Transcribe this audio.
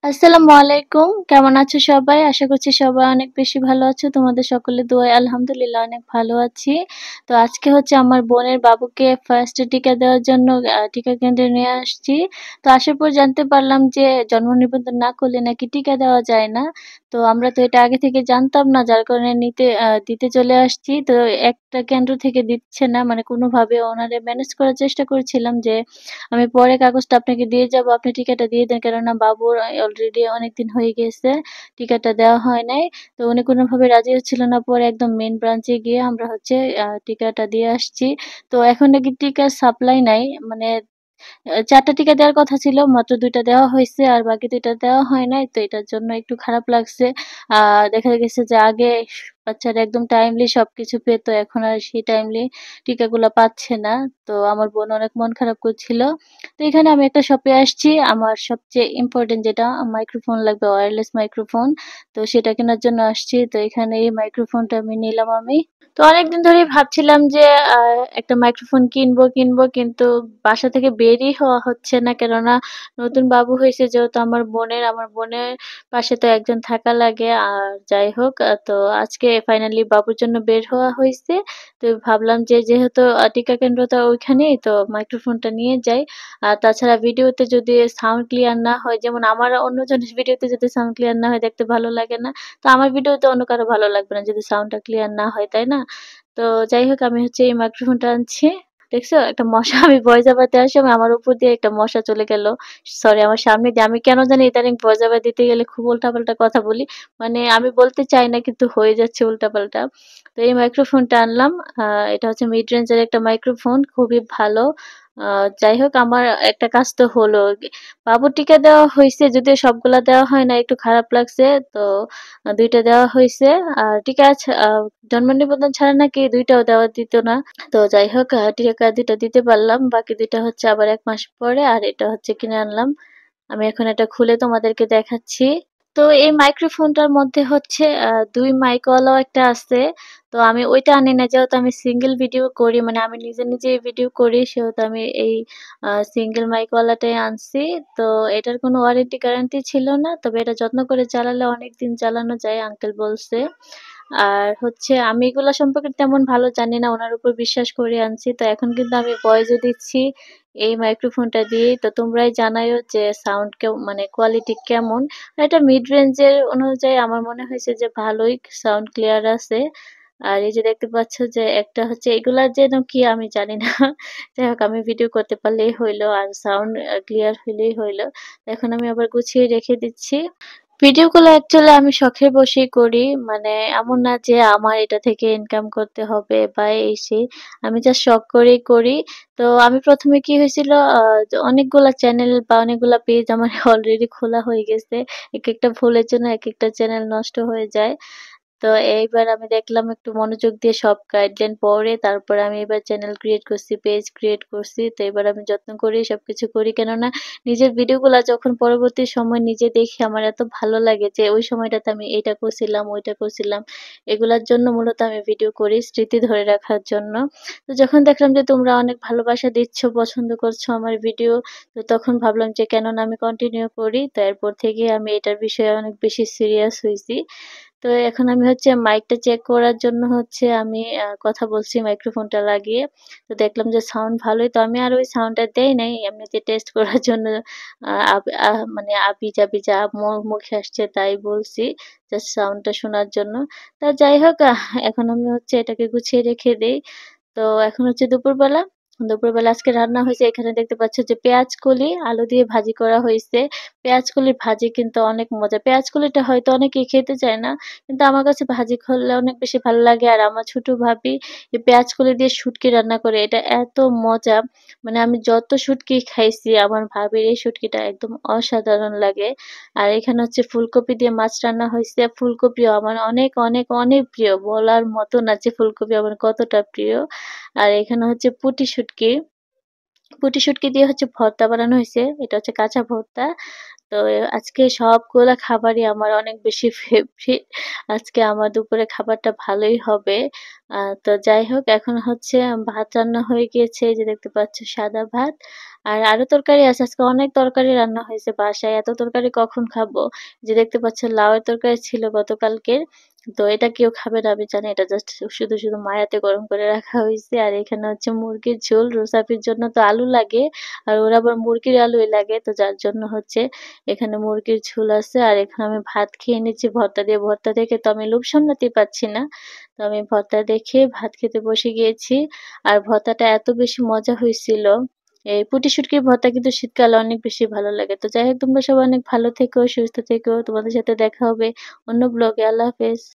আসসালামু আলাইকুম। কেমন আছো সবাই? আশা করছি সবাই অনেক বেশি ভালো আছো। তোমাদের সকলের দোয়ায় আলহামদুলিল্লাহ অনেক ভালো আছি। তো আজকে হচ্ছে আমার বোনের বাবুকে ফার্স্ট টিকা দেওয়ার জন্য টিকা কেন্দ্রে নিয়ে আসছি। তো আসার পর জানতে পারলাম যে জন্ম নিবন্ধন না করলে নাকি টিকা দেওয়া যায় না। তো আমরা তো এটা আগে থেকে জানতাম না, যার কারণে দিতে চলে আসছি। তো একটা কেন্দ্র থেকে দিচ্ছে না, মানে কোনোভাবে ওনারে ম্যানেজ করার চেষ্টা করছিলাম যে আমি পরে কাগজটা আপনাকে দিয়ে যাবো, আপনি টিকাটা দিয়ে দেন। কেননা বাবুর অলরেডি অনেকদিন হয়ে গেছে, টিকাটা দেওয়া হয় নাই। তো উনি কোনোভাবে রাজি হচ্ছিল না। পরে একদম মেইন ব্রাঞ্চে গিয়ে আমরা হচ্ছে টিকাটা দিয়ে আসছি। তো এখন নাকি টিকার সাপ্লাই নাই। মানে ৪ টা টিকা দেওয়ার কথা ছিল। মাত্র ২ টা দেওয়া হইছে আর বাকি ২ টা দেওয়া হয় নাই। তো এটার জন্য একটু খারাপ লাগছে। আ দেখা গেছে যে আগে বাচ্চারা একদম টাইমলি সবকিছু পেত। এখন আর সেই টাইমলি টিকাগুলা পাচ্ছে না। তো আমার বোন অনেক মন খারাপ করছিল। তো এখানে আমি একটা শপে আসছি। আমার সবচেয়ে ইম্পোর্টেন্ট যেটা মাইক্রোফোন লাগবে, ওয়্যারলেস মাইক্রোফোন। তো সেটা কেনার জন্য আসছি। তো এখানে এই মাইক্রোফোনটা নিলাম আমি। তো অনেকদিন ধরেই ভাবছিলাম যে আ একটা মাইক্রোফোন কিনবো কিন্তু বাসা থেকে বেরই হওয়া হচ্ছে না। কেননা নতুন বাবু হইছে যেহেতু আমার বোনের পাশে তো একজন থাকা লাগে। আর যাই হোক, তো আজকে ফাইনালি বাবুর জন্য বের হওয়া হইছে। তো ভাবলাম যে যেহেতু টিকা কেন্দ্রটা ওইখানেই, তো মাইক্রোফোনটা নিয়ে যাই। আর তাছাড়া ভিডিওতে যদি সাউন্ড ক্লিয়ার না হয়, যেমন আমার অন্যজনের ভিডিওতে যদি সাউন্ড ক্লিয়ার না হয় দেখতে ভালো লাগে না। তো আমার ভিডিওতে অন্য কারো ভালো লাগবে না যদি সাউন্ডটা ক্লিয়ার না হয়, তাই না? তো যাই হোক, আমি হচ্ছে এই মাইক্রোফোনটা আনছি। দেখছো? একটা মশা, আমি ভয়েস ওভার দেওয়ার সময় আমার উপর দিয়ে একটা মশা চলে গেল। সরি, আমার সামনে দিয়ে। আমি কেন জানি ইদানিং ভয়েস ওভার দিতে গেলে খুব উল্টাপাল্টা কথা বলি। মানে আমি বলতে চাই না কিন্তু হয়ে যাচ্ছে উল্টাপাল্টা। তো এই মাইক্রোফোনটা আনলাম। আ এটা হচ্ছে মিড রেঞ্জ এর একটা মাইক্রোফোন, খুবই ভালো। আ যাই হোক, আমার একটা কাজ তো হলো। বাবুর টিকা দেওয়া হইছে, যদিও সবগুলা দেওয়া হয় নাই, একটু খারাপ লাগছে। তো ২ টা দেওয়া হইছে। আর টিকা জন্ম নিবন্ধন ছাড়া নাকি ২ টাও দেওয়া দিত না। তো যাই হোক, টিকা ২ টা দিতে পারলাম। বাকি ২ টা হচ্ছে আবার ১ মাস পরে। আর এটা হচ্ছে কিনে আনলাম। আমি এখন এটা খুলে তোমাদেরকে দেখাচ্ছি। তো এই মাইক্রোফোনটার মধ্যে হচ্ছে ২ মাইকওয়ালাও একটা আছে। তো আমি ওইটা আনি না, যেহেতু আমি সিঙ্গেল ভিডিও করি, মানে আমি নিজেই ভিডিও করি, সেহেতু আমি এই সিঙ্গেল মাইকওয়ালাটাই আনছি। তো এটার কোনো ওয়ারেন্টি গ্যারান্টি ছিল না। তবে এটা যত্ন করে চালালে অনেকদিন চালানো যায়, আঙ্কেল বলছে। আর হচ্ছে আমি এগুলা সম্পর্কে তেমন ভালো জানি না। উনার উপর বিশ্বাস করে আনছি। তো এখন কিন্তু আমি ভয়েসও দিচ্ছি এই মাইক্রোফোনটা দিয়েই। তো তোমরাই জানাইও যে সাউন্ড মানে কোয়ালিটি কেমন? আর এটা মিড রেঞ্জ এর অনুযায়ী আমার মনে হয়েছে যে ভালোই সাউন্ড ক্লিয়ার আছে। আর এই যে দেখতে পাচ্ছ যে একটা হচ্ছে, এগুলার যেন কি আমি জানি না। যাই হোক, আমি ভিডিও করতে পারলেই হইলো আর সাউন্ড ক্লিয়ার হইলেই হইলো। এখন আমি আবার গুছিয়ে রেখে দিচ্ছি। ভিডিওগুলো অ্যাকচুয়ালি আমি শখের বশেই করি। মানে এমন না যে আমার এটা থেকে ইনকাম করতে হবে বা এই সেই। আমি জাস্ট শখ করেই করি। তো আমি ১ম এ কি হয়েছিল, অনেকগুলা চ্যানেল বা অনেকগুলা পেজ আমার অলরেডি খোলা হয়ে গেছে। একেকটা ভুলের জন্য একেকটা চ্যানেল নষ্ট হয়ে যায়। তো এইবার আমি দেখলাম একটু মনোযোগ দিয়ে সব গাইডলাইন পড়ে তারপরে আমি এবার চ্যানেল ক্রিয়েট করছি, পেজ ক্রিয়েট করছি। তো এবার আমি যত্ন করেই সবকিছু করি। কেননা নিজের ভিডিওগুলা যখন পরবর্তী সময় নিজে দেখি আমার এত ভালো লাগে যে ওই সময়টাতে আমি এইটা করছিলাম, ওইটা করছিলাম। এগুলার জন্য মূলত আমি ভিডিও করি স্মৃতি ধরে রাখার জন্য। তো যখন দেখলাম যে তোমরা অনেক ভালোবাসা দিচ্ছ, পছন্দ করছো আমার ভিডিও, তো তখন ভাবলাম যে কেন না আমি কন্টিনিউ করি। তো এরপর থেকে আমি এটার বিষয়ে অনেক বেশি সিরিয়াস হইছি। তো এখন আমি হচ্ছে মাইকটা চেক করার জন্য হচ্ছে আমি কথা বলছি মাইক্রোফোনটা লাগিয়ে। তো দেখলাম যে সাউন্ড ভালোই। তো আমি আর ওই সাউন্ডটা দেই নাই। এমনিতে টেস্ট করার জন্য আ আব মানে আবি-জাবি যা মুখে আসছে তাই বলছি। জাস্ট সাউন্ডটা শোনার জন্য। তো যাই হোক, এখন আমি হচ্ছে এটাকে গুছিয়ে রেখে দেই। তো এখন হচ্ছে দুপুরবেলা। দুপুরবেলা আজকে রান্না হইছে, এখানে দেখতে পাচ্ছ যে পেঁয়াজকলি, আলু দিয়ে ভাজি করা হইছে। পেঁয়াজকলির ভাজি কিন্তু অনেক মজা। পেঁয়াজকলিটা হয়তো অনেকেই খেতে চায় না। কিন্তু আমার কাছে ভাজি করলে অনেক বেশি ভালো লাগে। আর আমার ছোট ভাবি এই পেঁয়াজকলি দিয়ে শুটকি রান্না করে। এটা এত মজা! মানে আমি যত শুটকি খাইছি আমার ভাবির এই শুটকিটা একদম অসাধারণ লাগে। আর এখানে হচ্ছে ফুলকপি দিয়ে মাছ রান্না হইছে। ফুলকপিও আমার অনেক, অনেক, অনেক প্রিয়। বলার মতো না যে ফুলকপি আমার কতটা প্রিয়। আর এখানে হচ্ছে পুঁটি শুটকি। পুঁটি শুটকি দিয়ে হচ্ছে ভর্তা বানানো হইছে। এটা হচ্ছে কাঁচা ভর্তা। তো আজকে সবগুলা খাবারই আমার অনেক বেশি ফেভারিট। আজকে আমার দুপুরের খাবারটা ভালোই হবে। তো যাই হোক এখন হচ্ছে ভাত রান্না হয়ে গিয়েছে। এই যে দেখতে পাচ্ছ সাদা ভাত। আর আরো তরকারি আছে। আজকে অনেক তরকারি রান্না হয়েছে বাসায়। এত তরকারি কখন খাবো? যে দেখতে পাচ্ছ লাউয়ের তরকারি ছিল গতকালকের। তো এটা কেউ খাবে না আমি জানি। এটা জাস্ট শুধু মায়াতে গরম করে রাখা হইছে। আর এখানে হচ্ছে মুরগির ঝোল। রোজাপির জন্য তো আলু লাগে। আর ওর আবার মুরগির আলুই লাগে। তো যার জন্য হচ্ছে এখানে মুরগির ঝোল আছে। আর এখানে আমি ভাত খেয়ে নিচ্ছি ভর্তা দিয়ে। ভর্তা দেখে তো আমি লোভ সামলাতেই পারছি না। তো আমি ভর্তা দেখে ভাত খেতে বসে গিয়েছি। আর ভর্তাটা এত বেশি মজা হইছিল। এই পুঁটি শুটকির ভর্তা কিন্তু শীতকালে অনেক বেশি ভালো লাগে। তো যাই হোক তোমরা সবাই অনেক ভালো থেকো, সুস্থ থেকো। তোমাদের সাথে দেখা হবে অন্য ব্লগে। আল্লাহ হাফেজ।